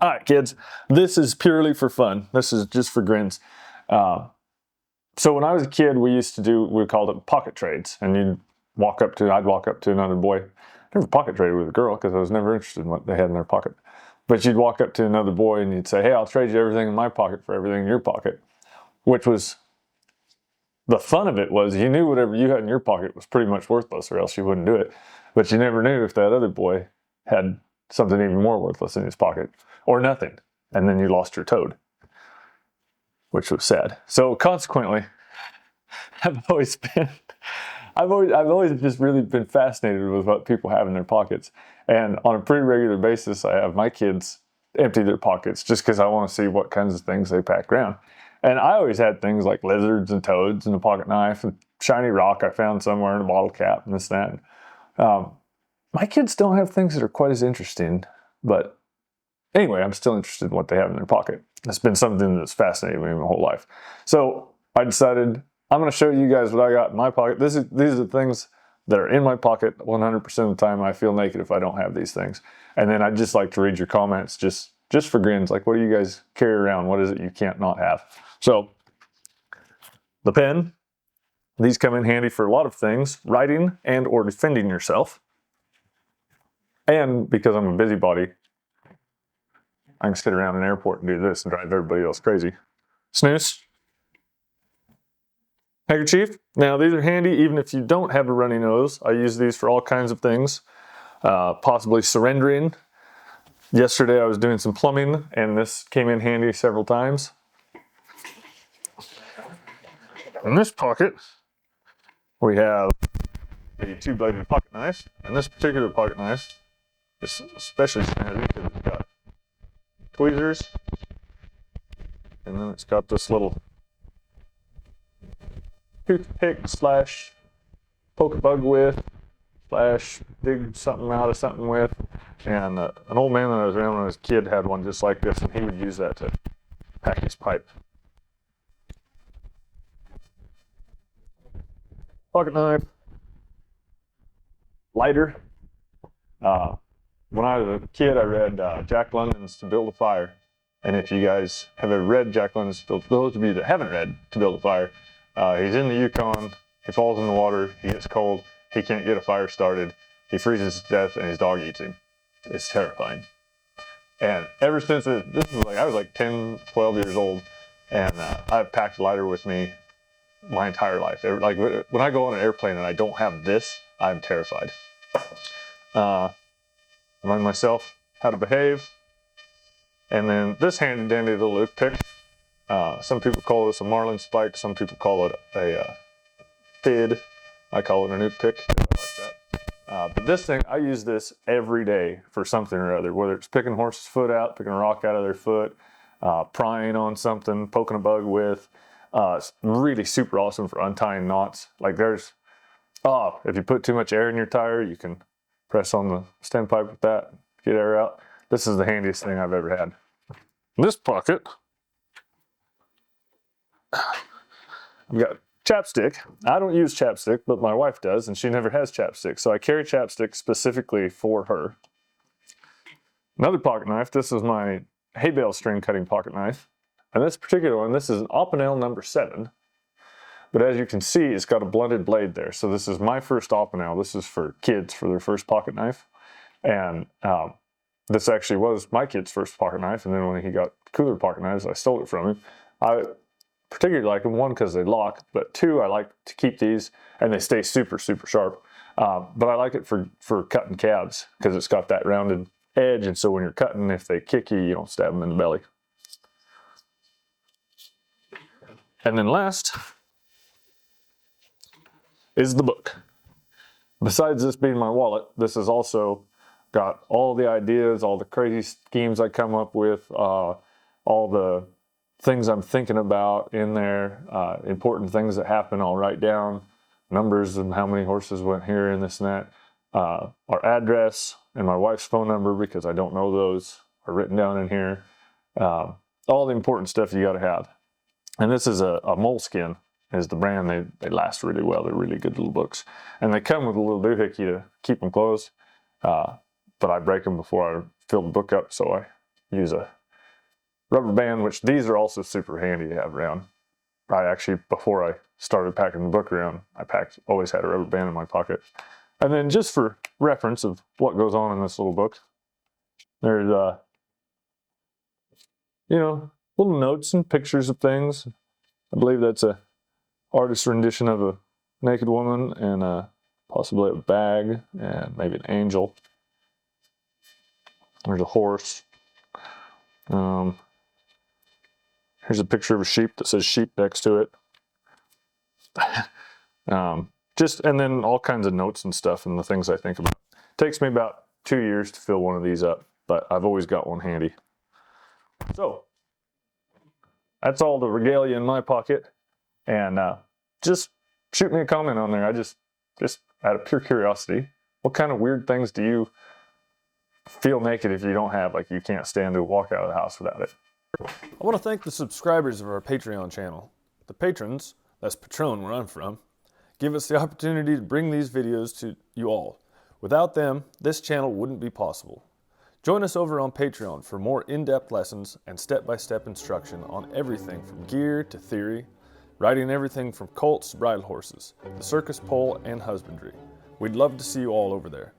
All right, kids, this is purely for fun. This is just for grins. So when I was a kid, we called it pocket trades. And I'd walk up to another boy. I never pocket traded with a girl because I was never interested in what they had in their pocket. But you'd walk up to another boy and you'd say, hey, I'll trade you everything in my pocket for everything in your pocket. Which was, the fun of it was you knew whatever you had in your pocket was pretty much worthless or else you wouldn't do it. But you never knew if that other boy had something even more worthless in his pocket or nothing. And then you lost your toad, which was sad. So consequently, I've always just really been fascinated with what people have in their pockets. And on a pretty regular basis, I have my kids empty their pockets just because I want to see what kinds of things they pack around. And I always had things like lizards and toads and a pocket knife and shiny rock I found somewhere in a bottle cap and this and that. My kids don't have things that are quite as interesting, but anyway, I'm still interested in what they have in their pocket. It's been something that's fascinated me my whole life. So I decided I'm going to show you guys what I got in my pocket. These are the things that are in my pocket 100% of the time. I feel naked if I don't have these things. And then I'd just like to read your comments just for grins. Like, what do you guys carry around? What is it you can't not have? So the pen. These come in handy for a lot of things, writing and or defending yourself. And because I'm a busybody, I can sit around an airport and do this and drive everybody else crazy. Snooze. Handkerchief. Now these are handy even if you don't have a runny nose. I use these for all kinds of things, possibly surrendering. Yesterday I was doing some plumbing and this came in handy several times. In this pocket, we have a two-bladed pocket knife. And this particular pocket knife is especially snazzy because it's got tweezers, and then it's got this little toothpick slash poke a bug with slash dig something out of something with. And an old man that I was around when I was a kid had one just like this, and he would use that to pack his pipe. Pocket knife, lighter. When I was a kid, I read Jack London's To Build a Fire. And if you guys have ever read Jack London's, those of you that haven't read To Build a Fire, he's in the Yukon, he falls in the water, he gets cold, he can't get a fire started, he freezes to death, and his dog eats him. It's terrifying. And ever since I was like 10, 12 years old, and I've packed a lighter with me my entire life. Like when I go on an airplane and I don't have this, I'm terrified. Remind myself how to behave. And then this handy dandy little loop pick. Some people call this a marlin spike. Some people call it a fid. I call it a nuke pick. I like that. But this thing, I use this every day for something or other, whether it's picking a horse's foot out, picking a rock out of their foot, prying on something, poking a bug with. It's really super awesome for untying knots. Like if you put too much air in your tire, you can press on the stem pipe with that, get air out. This is the handiest thing I've ever had. In this pocket, I've got chapstick. I don't use chapstick, but my wife does, and she never has chapstick. So I carry chapstick specifically for her. Another pocket knife. This is my hay bale string cutting pocket knife. And this particular one, this is an Opinel number 7. But as you can see, it's got a blunted blade there. So this is my first Opinel. This is for kids for their first pocket knife. And this actually was my kid's first pocket knife. And then when he got cooler pocket knives, I stole it from him. I particularly like them, one, because they lock, but two, I like to keep these and they stay super, super sharp. But I like it for cutting calves because it's got that rounded edge. And so when you're cutting, if they kick you, you don't stab them in the belly. And then last is the book. Besides this being my wallet, this has also got all the ideas, all the crazy schemes I come up with, all the things I'm thinking about in there, important things that happen. I'll write down numbers and how many horses went here and this and that. Our address and my wife's phone number, because I don't know those, are written down in here. All the important stuff you got to have. And this is a Moleskin is the brand. They last really well. They're really good little books. And they come with a little doohickey to keep them closed. But I break them before I fill the book up, so I use a rubber band, which these are also super handy to have around. I actually, before I started packing the book around, always had a rubber band in my pocket. And then just for reference of what goes on in this little book, there's, you know, little notes and pictures of things. I believe that's a artist's rendition of a naked woman and possibly a bag and maybe an angel. There's a horse. Here's a picture of a sheep that says sheep next to it. And then all kinds of notes and stuff and the things I think about. It takes me about 2 years to fill one of these up, but I've always got one handy. So that's all the regalia in my pocket. And just shoot me a comment on there. I just out of pure curiosity, what kind of weird things do you feel naked if you don't have, like you can't stand to walk out of the house without it? I want to thank the subscribers of our Patreon channel. The patrons, that's Patron where I'm from, give us the opportunity to bring these videos to you all. Without them, this channel wouldn't be possible. Join us over on Patreon for more in-depth lessons and step-by-step instruction on everything from gear to theory, riding everything from colts to bridle horses, the circus pole, and husbandry. We'd love to see you all over there.